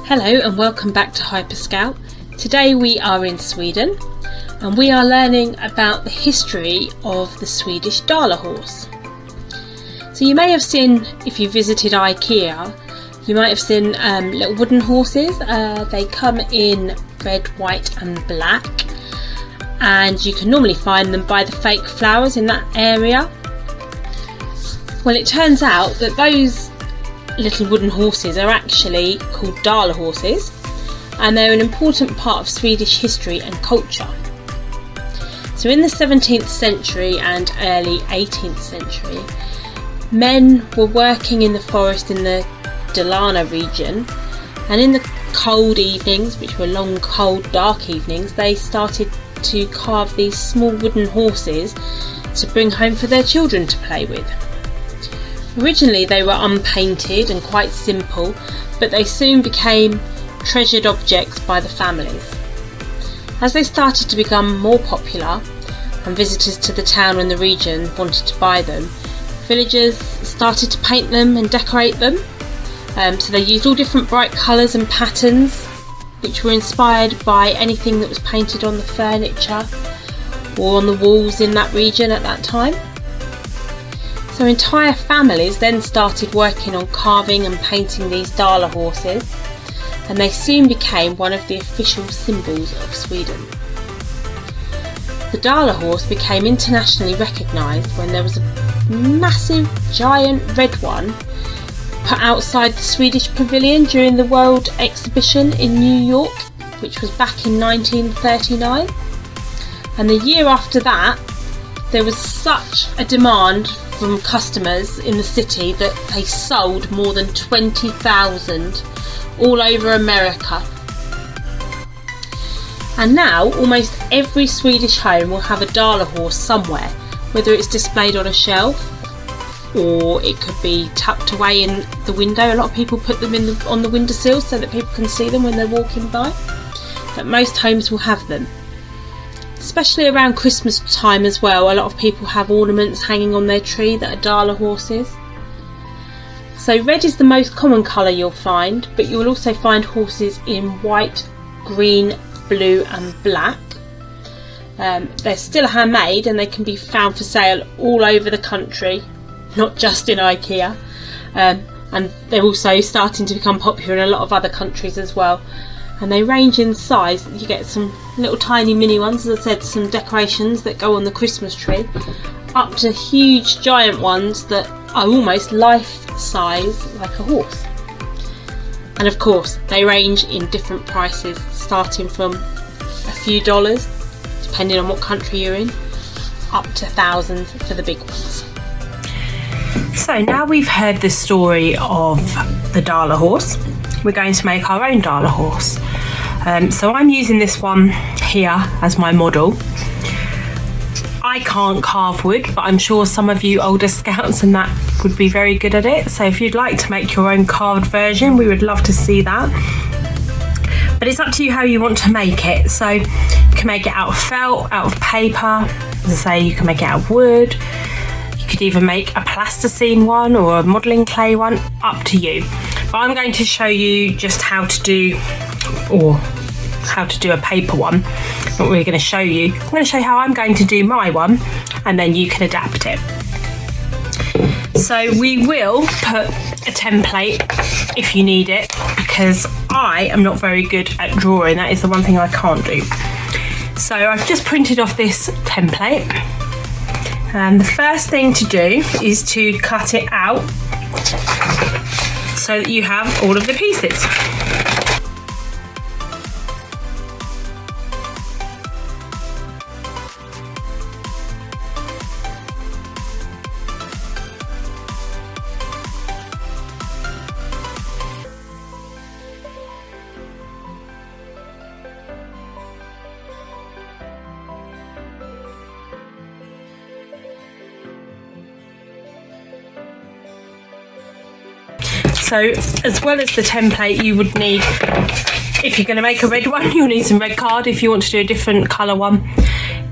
Hello and welcome back to HyperScout. Today we are in Sweden and we are learning about the history of the Swedish Dala Horse. So you may have seen, if you visited IKEA, you might have seen little wooden horses. They come in red, white and black, and you can normally find them by the fake flowers in that area. Well, it turns out that those little wooden horses are actually called Dala horses, and they're an important part of Swedish history and culture. So in the 17th century and early 18th century, men were working in the forest in the Dalarna region, and in the cold evenings, which were long, cold, dark evenings, they started to carve these small wooden horses to bring home for their children to play with. Originally they were unpainted and quite simple, but they soon became treasured objects by the families. As they started to become more popular and visitors to the town and the region wanted to buy them, villagers started to paint them and decorate them. So they used all different bright colours and patterns, which were inspired by anything that was painted on the furniture or on the walls in that region at that time. So entire families then started working on carving and painting these Dala horses, and they soon became one of the official symbols of Sweden. The Dala horse became internationally recognised when there was a massive giant red one put outside the Swedish pavilion during the World Exhibition in New York, which was back in 1939. And the year after that, there was such a demand from customers in the city that they sold more than 20,000 all over America. And now almost every Swedish home will have a Dala horse somewhere, whether it's displayed on a shelf or it could be tucked away in the window. A lot of people put them on the windowsills so that people can see them when they're walking by, but most homes will have them. Especially around Christmas time as well, a lot of people have ornaments hanging on their tree that are Dala horses. So red is the most common colour you'll find, but you will also find horses in white, green, blue and black. They're still handmade and they can be found for sale all over the country, not just in IKEA. And they're also starting to become popular in a lot of other countries as well. And they range in size. You get some little tiny mini ones, as I said, some decorations that go on the Christmas tree, up to huge giant ones that are almost life size, like a horse. And of course they range in different prices, starting from a few dollars, depending on what country you're in, up to thousands for the big ones. So now we've heard the story of the Dala horse, we're going to make our own Dala horse. So I'm using this one here as my model. I can't carve wood, but I'm sure some of you older scouts and that would be very good at it. So if you'd like to make your own carved version, we would love to see that. But it's up to you how you want to make it. So you can make it out of felt, out of paper. As I say, you can make it out of wood. You could even make a plasticine one or a modelling clay one, up to you. But I'm going to show you just how to do a paper one. What we're going to show you, I'm going to show you how I'm going to do my one, and then you can adapt it. So we will put a template if you need it, because I am not very good at drawing. That is the one thing I can't do. So I've just printed off this template, and the first thing to do is to cut it out so that you have all of the pieces. So as well as the template, you would need, if you're going to make a red one, you'll need some red card. If you want to do a different colour one,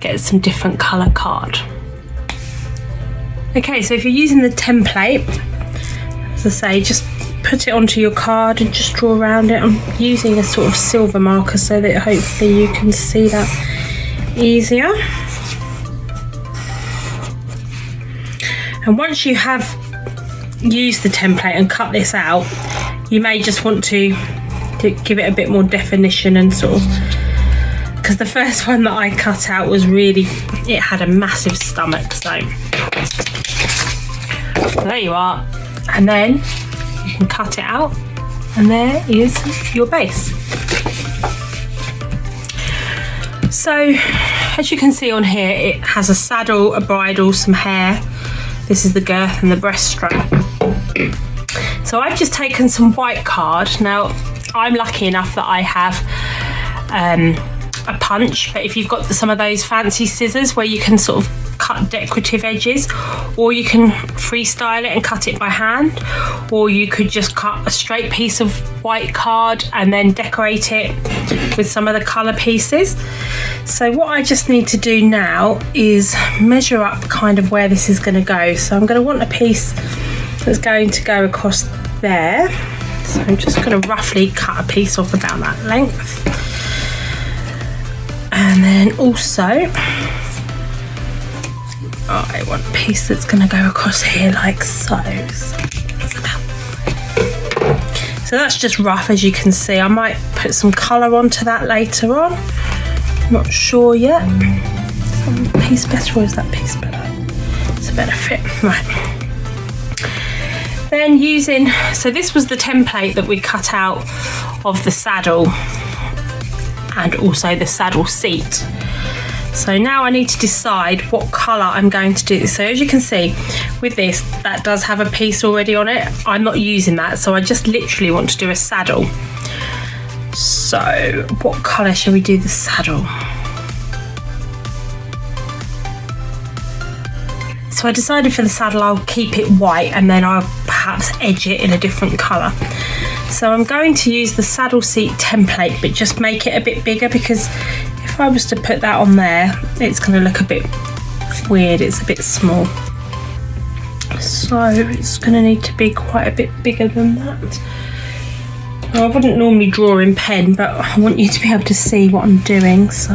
get some different colour card. Okay, so if you're using the template, as I say, just put it onto your card and just draw around it. I'm using a sort of silver marker so that hopefully you can see that easier. And once you have used the template and cut this out, you may just want to give it a bit more definition and sort of, because the first one that I cut out was really, it had a massive stomach, so there you are. And then you can cut it out and there is your base. So as you can see on here, it has a saddle, a bridle, some hair. This is the girth and the breast strap. So I've just taken some white card. Now I'm lucky enough that I have a punch, but if you've got some of those fancy scissors where you can sort of cut decorative edges, or you can freestyle it and cut it by hand, or you could just cut a straight piece of white card and then decorate it with some of the colour pieces. So what I just need to do now is measure up kind of where this is going to go. So I'm going to want a piece that's going to go across there. So I'm just going to roughly cut a piece off about that length. And then also, I want a piece that's going to go across here like so. So that's just rough, as you can see. I might put some colour onto that later on. Not sure yet. Is that piece better or is that piece better? It's a better fit. Right. Then so this was the template that we cut out of the saddle and also the saddle seat. So now I need to decide what colour I'm going to do. So as you can see with this, that does have a piece already on it. I'm not using that, so I just literally want to do a saddle. So what colour shall we do the saddle? So I decided for the saddle I'll keep it white and then I'll perhaps edge it in a different colour. So I'm going to use the saddle seat template, but just make it a bit bigger, because if I was to put that on there, it's going to look a bit weird. It's a bit small. So it's going to need to be quite a bit bigger than that. Now, I wouldn't normally draw in pen, but I want you to be able to see what I'm doing. So,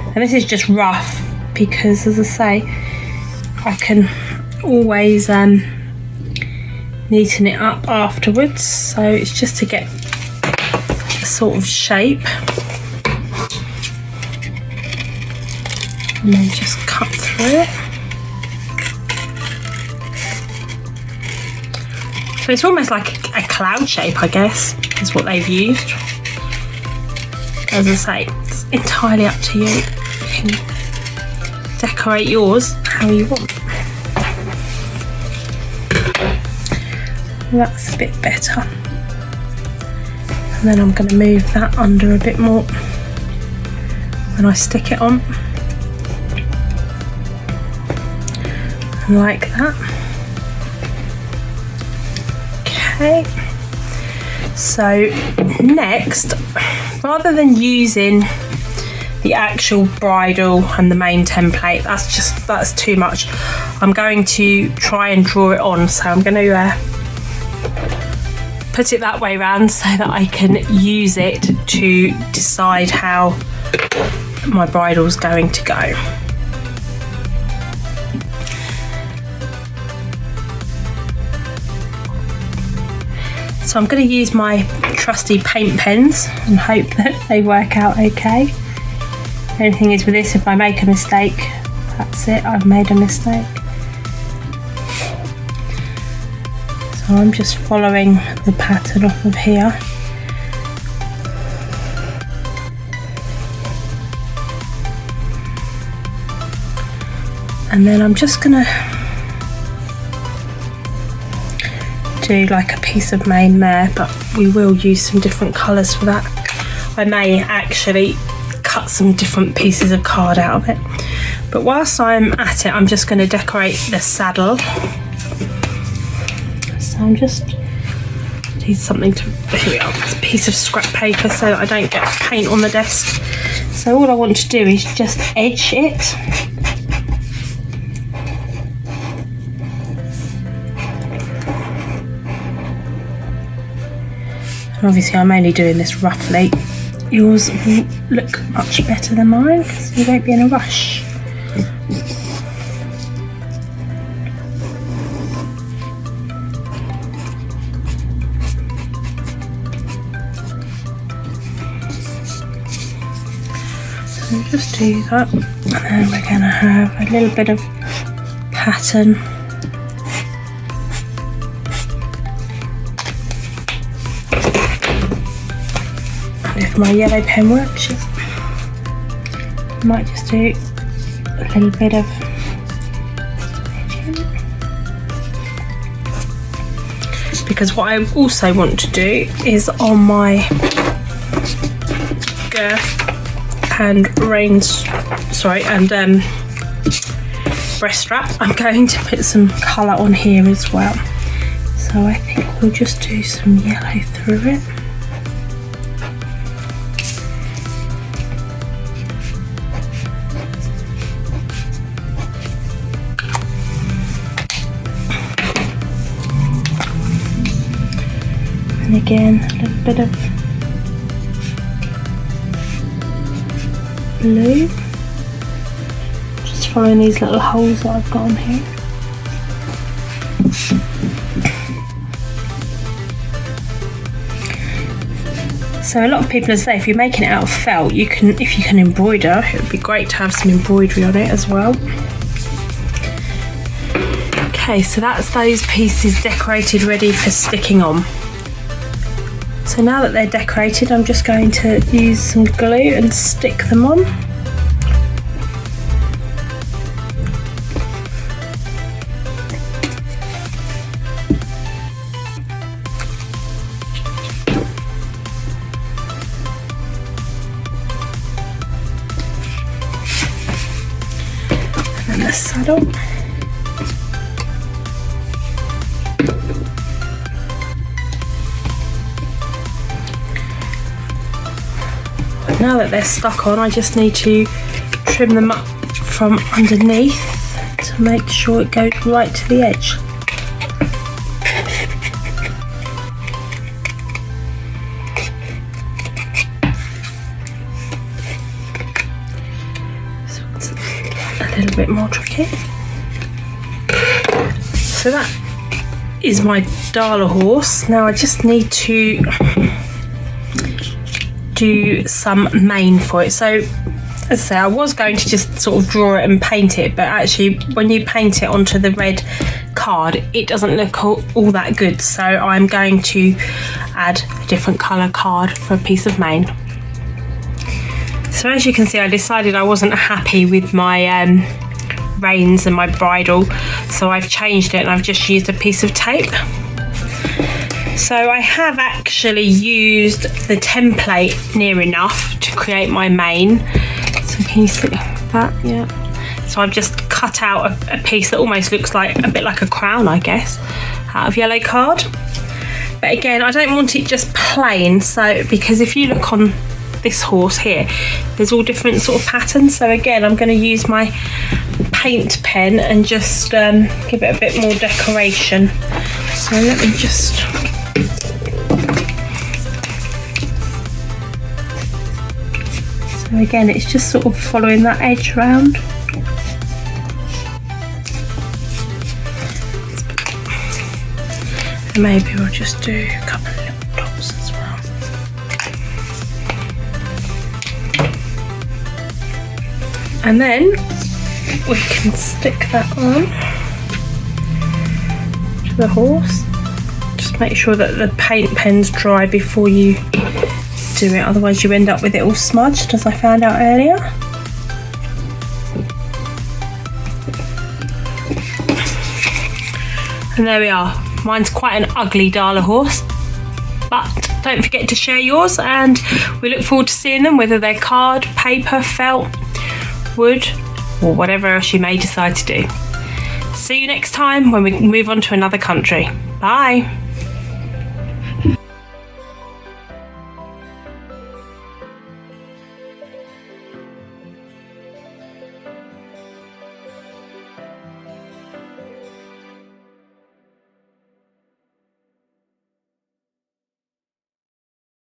and this is just rough because, as I say, I can always neaten it up afterwards. So it's just to get a sort of shape, and then just cut through it. So it's almost like a cloud shape, I guess, is what they've used. As I say, it's entirely up to you. You can decorate yours how you want. That's a bit better. And then I'm going to move that under a bit more when I stick it on. And like that. Okay. So next, rather than using the actual bridle and the main template, that's too much. I'm going to try and draw it on. So I'm going to put it that way around so that I can use it to decide how my bridle's going to go. So I'm going to use my trusty paint pens and hope that they work out okay. The only thing is with this, if I make a mistake, that's it, I've made a mistake. So I'm just following the pattern off of here. And then I'm just going to do like a piece of mane there, but we will use some different colours for that. I may actually cut some different pieces of card out of it. But whilst I'm at it, I'm just going to decorate the saddle. So I'm just need something to, here we are, a piece of scrap paper so that I don't get paint on the desk. So all I want to do is just edge it. And obviously I'm only doing this roughly. Yours will look much better than mine because you won't be in a rush. So just do that, and then we're going to have a little bit of pattern. If my yellow pen works, I might just do a little bit of because what I also want to do is on my girth and breast strap, I'm going to put some colour on here as well. So I think we'll just do some yellow through it. And again, a little bit of blue, just following these little holes that I've got on here. So a lot of people say if you're making it out of felt, if you can embroider, it would be great to have some embroidery on it as well. Okay, so that's those pieces decorated, ready for sticking on. So now that they're decorated, I'm just going to use some glue and stick them on. And then the saddle. Now that they're stuck on, I just need to trim them up from underneath to make sure it goes right to the edge. So it's a little bit more tricky. So that is my Dala horse. Now I just need to do some mane for it. So as I say, I was going to just sort of draw it and paint it, but actually when you paint it onto the red card, it doesn't look all that good. So I'm going to add a different colour card for a piece of mane. So as you can see, I decided I wasn't happy with my reins and my bridle, so I've changed it and I've just used a piece of tape. So I have actually used the template near enough to create my mane. So can you see that? Yeah. So I've just cut out a piece that almost looks like a bit like a crown, I guess, out of yellow card. But again, I don't want it just plain, so because if you look on this horse here, there's all different sort of patterns. So again, I'm going to use my paint pen and just give it a bit more decoration. So let me just... So again, it's just sort of following that edge round. And maybe we'll just do a couple of little dots as well. And then we can stick that on to the horse. Just make sure that the paint pen's dry before you do it, otherwise you end up with it all smudged, as I found out earlier. And there we are. Mine's quite an ugly Dala horse, but don't forget to share yours, and we look forward to seeing them, whether they're card, paper, felt, wood, or whatever else you may decide to do. See you next time when we move on to another country. Bye.